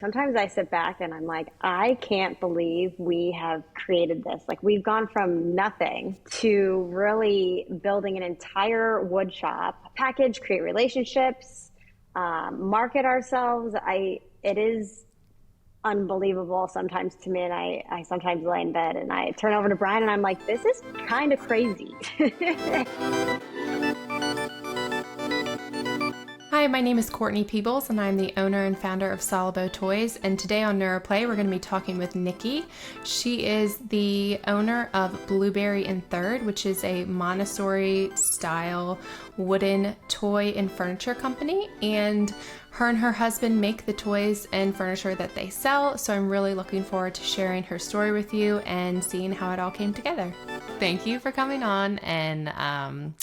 Sometimes I sit back and I'm like, I can't believe we have created this. Like, we've gone from nothing to really building an entire wood shop, package, create relationships, market ourselves. It is unbelievable sometimes to me. And I sometimes lay in bed and I turn over to Brian and I'm like, this is kind of crazy. Hi, my name is Courtney Peebles, and I'm the owner and founder of Solobo Toys. And today on Neuroplay, we're going to be talking with Nikki. She is the owner of Blueberry and Third, which is a Montessori style wooden toy and furniture company. And her husband make the toys and furniture that they sell. So I'm really looking forward to sharing her story with you and seeing how it all came together. Thank you for coming on and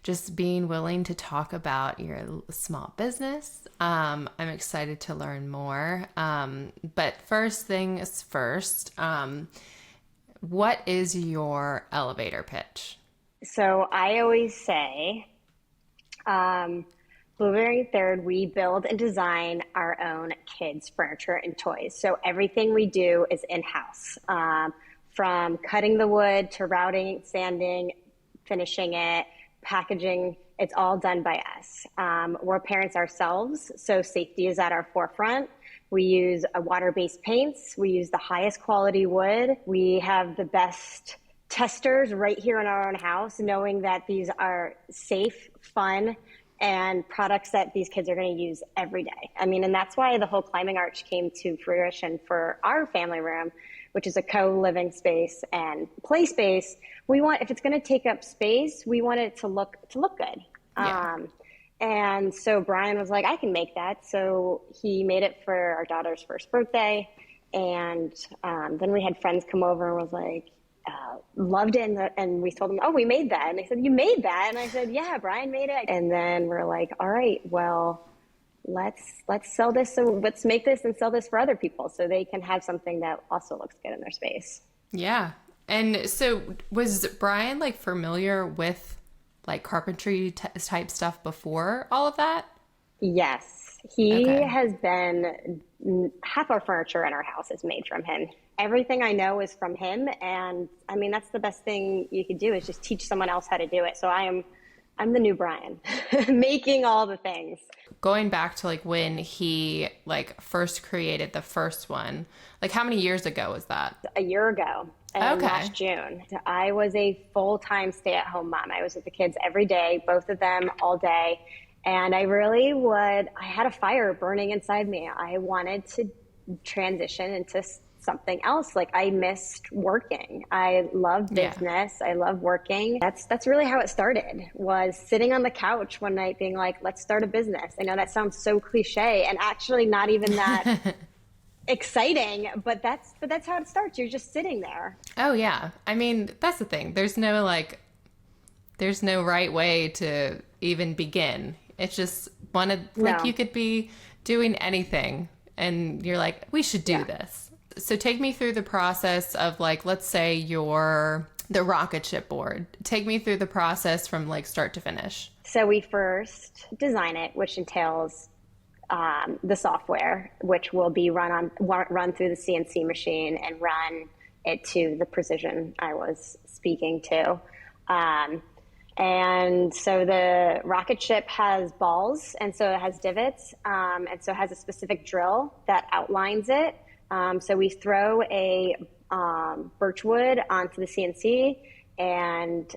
just being willing to talk about your small business. I'm excited to learn more. But first things first, what is your elevator pitch? So I always say, Blueberry Third, we build and design our own kids' furniture and toys. So everything we do is in-house, from cutting the wood to routing, sanding, finishing it, packaging. It's all done by us. We're parents ourselves, so safety is at our forefront. We use water-based paints. We use the highest quality wood. We have the best testers right here in our own house, knowing that these are safe, fun, and products that these kids are going to use every day. I mean, and that's why the whole climbing arch came to fruition for our family room, which is a co-living space and play space. We want, if it's going to take up space, we want it to look good. Yeah. And so Brian was like, I can make that. So he made it for our daughter's first birthday. And then we had friends come over and was like, loved it. And we told them, oh, we made that. And they said, you made that? And I said, yeah, Brian made it. And then we're like, all right, well, let's sell this. So let's make this and sell this for other people so they can have something that also looks good in their space. Yeah. And so was Brian like familiar with like carpentry type stuff before all of that? Yes, he Okay. has been, half our furniture in our house is made from him. Everything I know is from him. And I mean, that's the best thing you could do is just teach someone else how to do it. So I'm the new Brian, making all the things. Going back to like when he like first created the first one, like how many years ago was that? A year ago, Okay. last June, I was a full-time stay-at-home mom. I was with the kids every day, both of them all day. And I had a fire burning inside me. I wanted to transition into something else. Like, I missed working. I love business. Yeah. I love working. That's really how it started, was sitting on the couch one night being like, let's start a business. I know that sounds so cliche and actually not even that exciting, but that's how it starts. You're just sitting there. Oh yeah. I mean, that's the thing. There's no right way to even begin. It's just you could be doing anything and you're like, we should do this. So take me through the process of like, let's say the rocket ship board. Take me through the process from like start to finish. So we first design it, which entails the software, which will be run through the CNC machine and run it to the precision I was speaking to. And so the rocket ship has balls, and so it has divots, and so it has a specific drill that outlines it. So we throw a birch wood onto the CNC and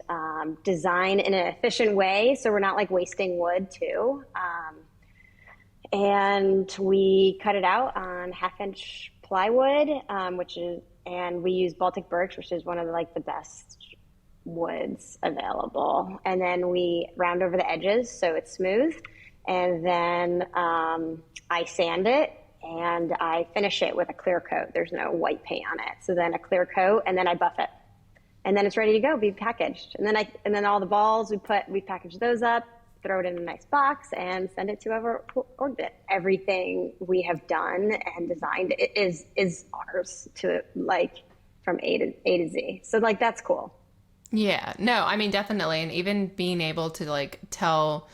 design in an efficient way, so we're not like wasting wood too. And we cut it out on 1/2-inch plywood, and we use Baltic birch, which is one of the best woods available. And then we round over the edges so it's smooth. And then I sand it and I finish it with a clear coat. There's no white paint on it. So then a clear coat, and then I buff it. And then it's ready to go, be packaged. And then all the balls, we package those up, throw it in a nice box, and send it to whoever ordered it. Everything we have done and designed is ours to from A to Z. So that's cool. Yeah, no, I mean, definitely. And even being able to tell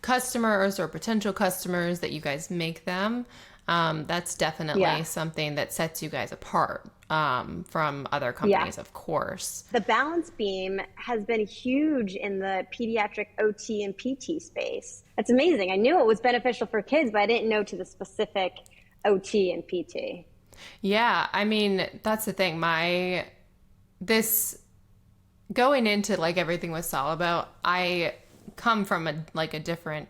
customers or potential customers that you guys make them, That's definitely something that sets you guys apart from other Yeah. companies, of course. The balance beam has been huge in the pediatric OT and PT space. That's amazing. I knew it was beneficial for kids, but I didn't know to the specific OT and PT. Yeah, I mean, that's the thing. This going into like everything with Solobo, I come from a different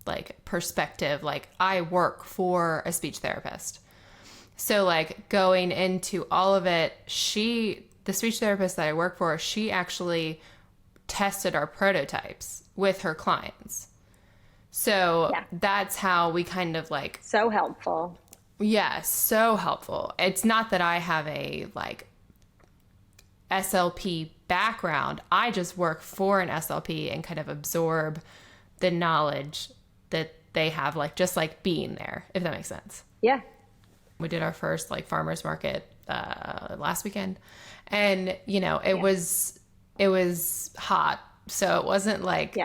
like perspective. Like I work for a speech therapist. So like going into all of it, the speech therapist that I work for, she actually tested our prototypes with her clients. So that's how we kind of like, So helpful. yeah, so helpful. It's not that I have a like SLP background. I just work for an SLP and kind of absorb the knowledge that they have, like just like being there, if that makes sense. Yeah. We did our first like farmers market last weekend, and it was hot, so it wasn't like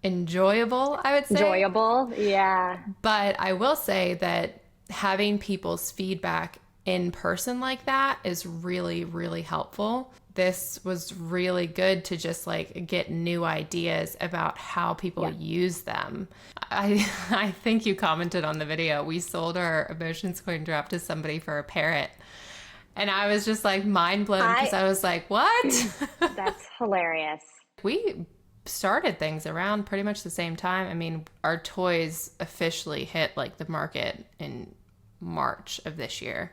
enjoyable, I would say. Enjoyable, yeah. But I will say that having people's feedback in person like that is really, really helpful. This was really good to just like get new ideas about how people use them. I think you commented on the video. We sold our emotions coin drop to somebody for a parrot. And I was just like mind blown because I was like, what? That's hilarious. We started things around pretty much the same time. I mean, our toys officially hit like the market in March of this year.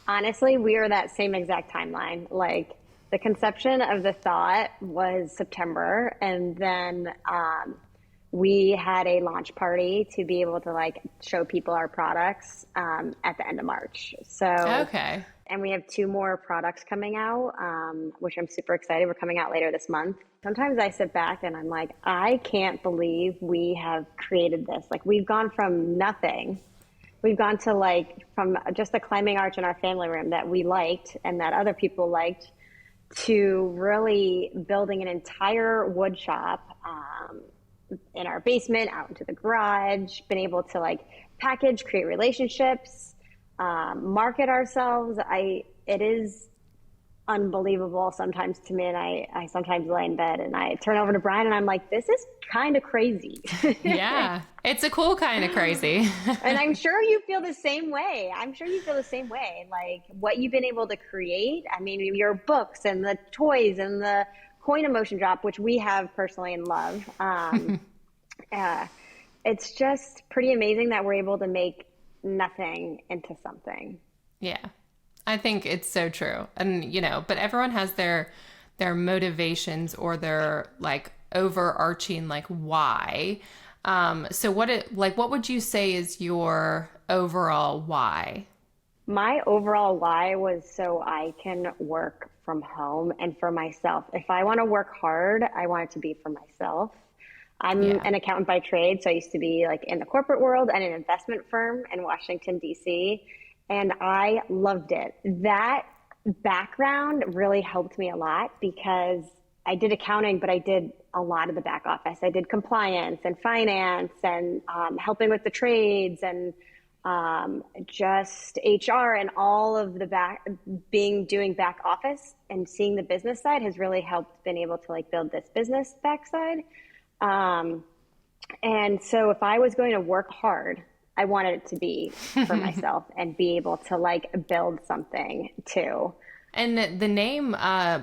Honestly, we are that same exact timeline. Like the conception of the thought was September, and then we had a launch party to be able to like show people our products at the end of March. So okay. And we have 2 more products coming out, which I'm super excited. We're coming out later this month. Sometimes I sit back and I'm like, I can't believe we have created this. Like we've gone from nothing. We've gone to like from just a climbing arch in our family room that we liked and that other people liked, to really building an entire wood shop in our basement, out into the garage, been able to like package, create relationships, market ourselves. It is unbelievable sometimes to me. And I sometimes lay in bed and I turn over to Brian and I'm like, this is kind of crazy. Yeah, it's a cool kind of crazy. And I'm sure you feel the same way. Like what you've been able to create. I mean, your books and the toys and the coin emotion drop, which we have personally and love. It's just pretty amazing that we're able to make nothing into something. Yeah, I think it's so true. And, but everyone has their motivations or their like overarching like why. So what would you say is your overall why? My overall why was so I can work from home and for myself. If I want to work hard, I want it to be for myself. I'm an accountant by trade, so I used to be like in the corporate world and an investment firm in Washington, D.C., and I loved it. That background really helped me a lot because I did accounting, but I did a lot of the back office. I did compliance and finance and helping with the trades and just HR and all of the doing back office and seeing the business side has really helped been able to like build this business backside. And so if I was going to work hard, I wanted it to be for myself and be able to like build something too. And the name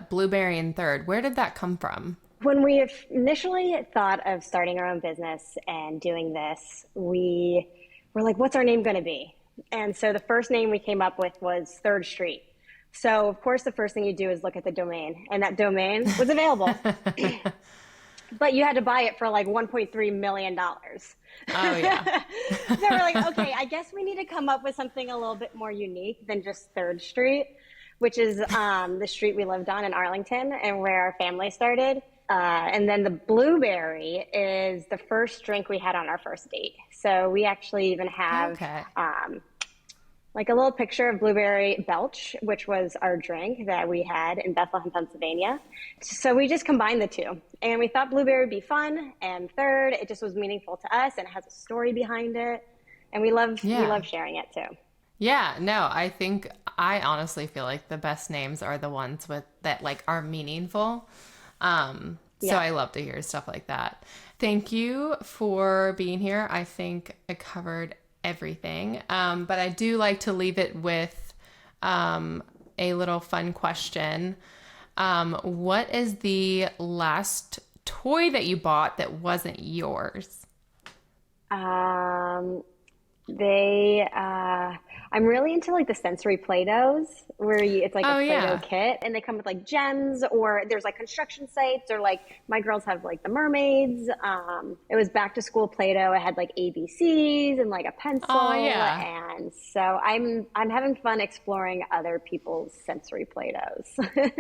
Blueberry and Third, where did that come from? When we initially thought of starting our own business and doing this, we were like, what's our name going to be? And so the first name we came up with was Third Street. So of course, the first thing you do is look at the domain, and that domain was available. But you had to buy it for like $1.3 million. Oh, yeah. So we're like, okay, I guess we need to come up with something a little bit more unique than just Third Street, which is the street we lived on in Arlington and where our family started. And then the blueberry is the first drink we had on our first date. So we actually even have like a little picture of blueberry Belch, which was our drink that we had in Bethlehem, Pennsylvania. So we just combined the two. And we thought blueberry would be fun. And third, it just was meaningful to us and it has a story behind it. And we love Yeah. sharing it too. Yeah, no, I honestly feel like the best names are the ones with that like are meaningful. So Yeah. I love to hear stuff like that. Thank you for being here. I think I covered everything. But I do like to leave it with a little fun question. What is the last toy that you bought that wasn't yours? Um, They, I'm really into like the sensory Play-Dohs where it's like a Oh Play-Doh yeah. kit and they come with like gems or there's like construction sites or like my girls have like the mermaids. It was back to school Play-Doh. It had like ABCs and like a Oh pencil. yeah. And so I'm having fun exploring other people's sensory Play-Dohs.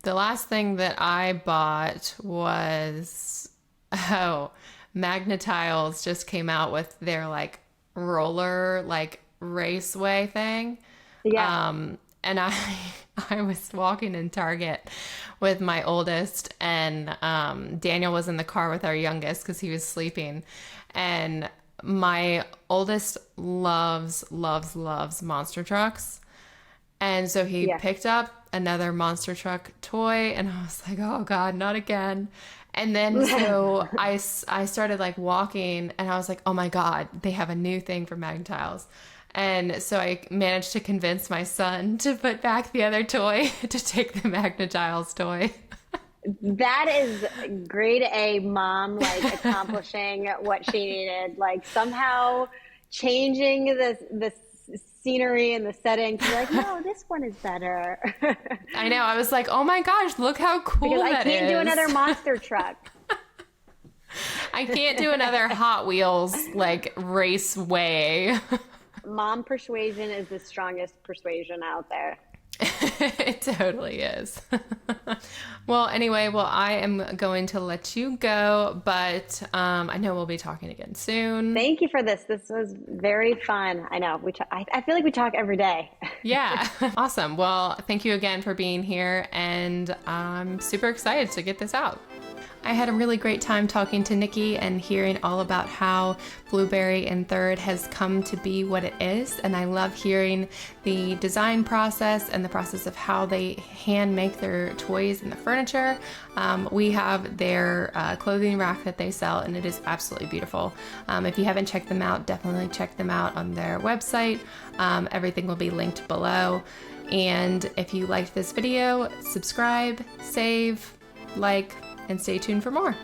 The last thing that I bought was, oh, Magnetiles just came out with their like roller like raceway thing. Yeah. And I was walking in Target with my oldest, and Daniel was in the car with our youngest because he was sleeping. And my oldest loves monster trucks. And so he Yeah. picked up another monster truck toy, and I was like, oh God, not again. And then so I started like walking, and I was like, oh my God, they have a new thing for Magentiles. And so I managed to convince my son to put back the other toy to take the Magnetiles toy. That is grade A mom, like accomplishing what she needed, like somehow changing the scenery and the setting to be like, no, this one is better. I know. I was like, oh my gosh, look how cool Because I that can't do is. another monster truck. I can't do another Hot Wheels like raceway. Mom persuasion is the strongest persuasion out there. It totally is. Well, anyway, I am going to let you go, but I know we'll be talking again soon. Thank you for this. This was very fun. I know I feel like we talk every day. Yeah. Awesome. Well, thank you again for being here, and I'm super excited to get this out. I had a really great time talking to Nikki and hearing all about how Blueberry in Third has come to be what it is. And I love hearing the design process and the process of how they hand make their toys and the furniture. We have their clothing rack that they sell, and it is absolutely beautiful. If you haven't checked them out, definitely check them out on their website. Everything will be linked below. And if you liked this video, subscribe, save, like, and stay tuned for more.